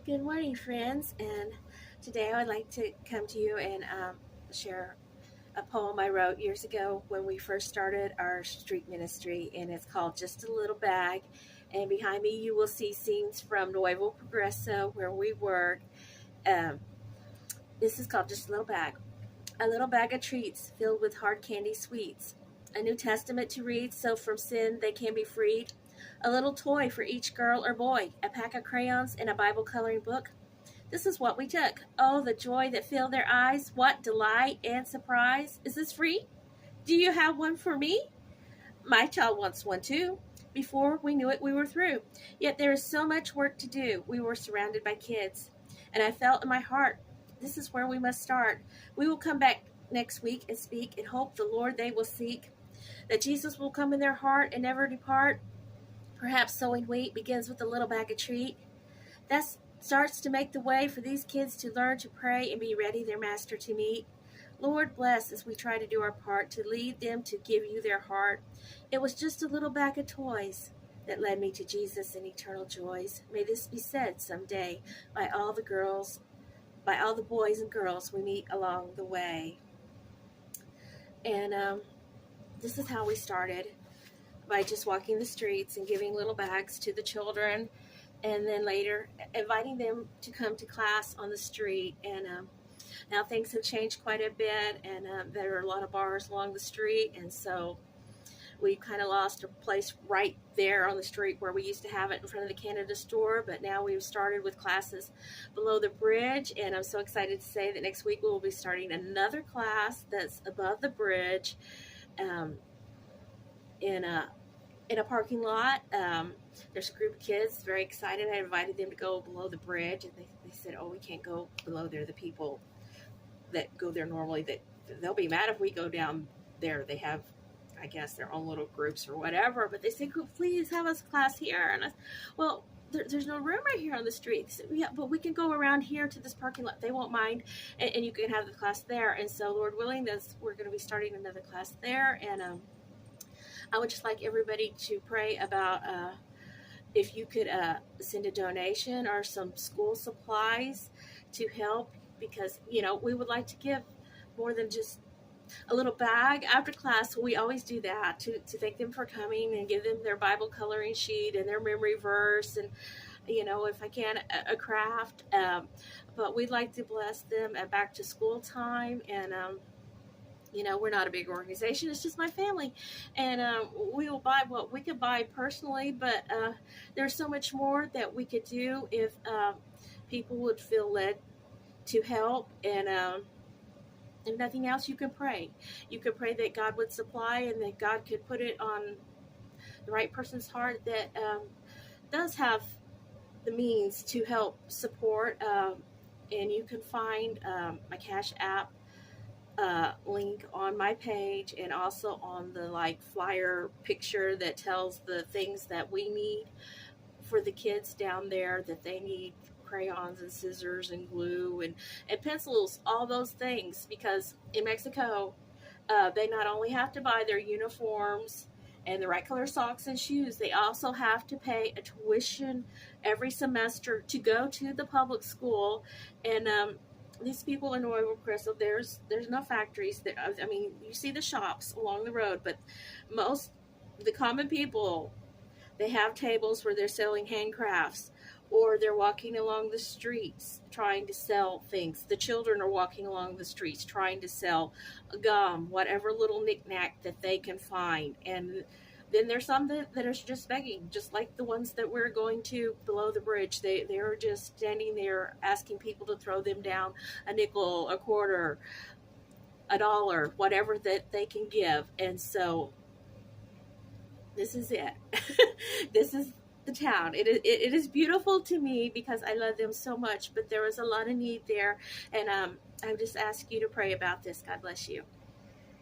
Good morning, friends, and today I would like to come to you and share a poem I wrote years ago when we first started our street ministry, and it's called Just a Little Bag. And behind me, you will see scenes from Nuevo Progreso, where we work. Um, this is called Just a Little Bag. A little bag of treats filled with hard candy sweets. A New Testament to read so from sin they can be freed. A little toy for each girl or boy. A pack of crayons and a Bible coloring book. This is what we took. Oh, the joy that filled their eyes. What delight and surprise. Is this free? Do you have one for me? My child wants one too. Before we knew it, we were through. Yet there is so much work to do. We were surrounded by kids. And I felt in my heart, this is where we must start. We will come back next week and speak and hope the Lord they will seek. That Jesus will come in their heart and never depart. Perhaps sowing wheat begins with a little bag of treat. That starts to make the way for these kids to learn to pray and be ready their master to meet. Lord bless as we try to do our part to lead them to give you their heart. It was just a little bag of toys that led me to Jesus and eternal joys. May this be said someday by all the boys and girls we meet along the way. And this is how we started, by just walking the streets and giving little bags to the children, and then later inviting them to come to class on the street. And now things have changed quite a bit, and there are a lot of bars along the street, and so we kind of lost a place right there on the street where we used to have it in front of the Canada store, but now we've started with classes below the bridge, and I'm so excited to say that next week we will be starting another class that's above the bridge in a parking lot. There's a group of kids very excited. I invited them to go below the bridge, and they said, oh, we can't go below there. The people that go there normally, they'll be mad if we go down there. They have, I guess, their own little groups or whatever, but they said, please have us class here. And I said, well, there's no room right here on the street. They said, yeah, but we can go around here to this parking lot. They won't mind, and you can have the class there. And so, Lord willing, we're going to be starting another class there. And I would just like everybody to pray about if you could send a donation or some school supplies to help, because, we would like to give more than just a little bag after class. We always do that to thank them for coming and give them their Bible coloring sheet and their memory verse, and if I can, a craft. But we'd like to bless them at back to school time. And we're not a big organization. It's just my family. And we will buy what we could buy personally, but there's so much more that we could do if people would feel led to help. And if nothing else, you can pray. You can pray that God would supply, and that God could put it on the right person's heart that does have the means to help support. And you can find my Cash App link on my page, and also on the flyer picture that tells the things that we need for the kids down there, that they need crayons and scissors and glue and pencils, all those things, because in Mexico they not only have to buy their uniforms and the right color socks and shoes, they also have to pay a tuition every semester to go to the public school. And these people in Nuevo Progreso, there's no factories. You see the shops along the road, but the common people, they have tables where they're selling handcrafts, or they're walking along the streets trying to sell things. The children are walking along the streets trying to sell gum, whatever little knickknack that they can find. And then there's some that are just begging, just like the ones that we're going to below the bridge. They're just standing there asking people to throw them down a nickel, a quarter, $1, whatever that they can give. And so this is it. This is the town. It is beautiful to me because I love them so much, but there was a lot of need there. And I just ask you to pray about this. God bless you.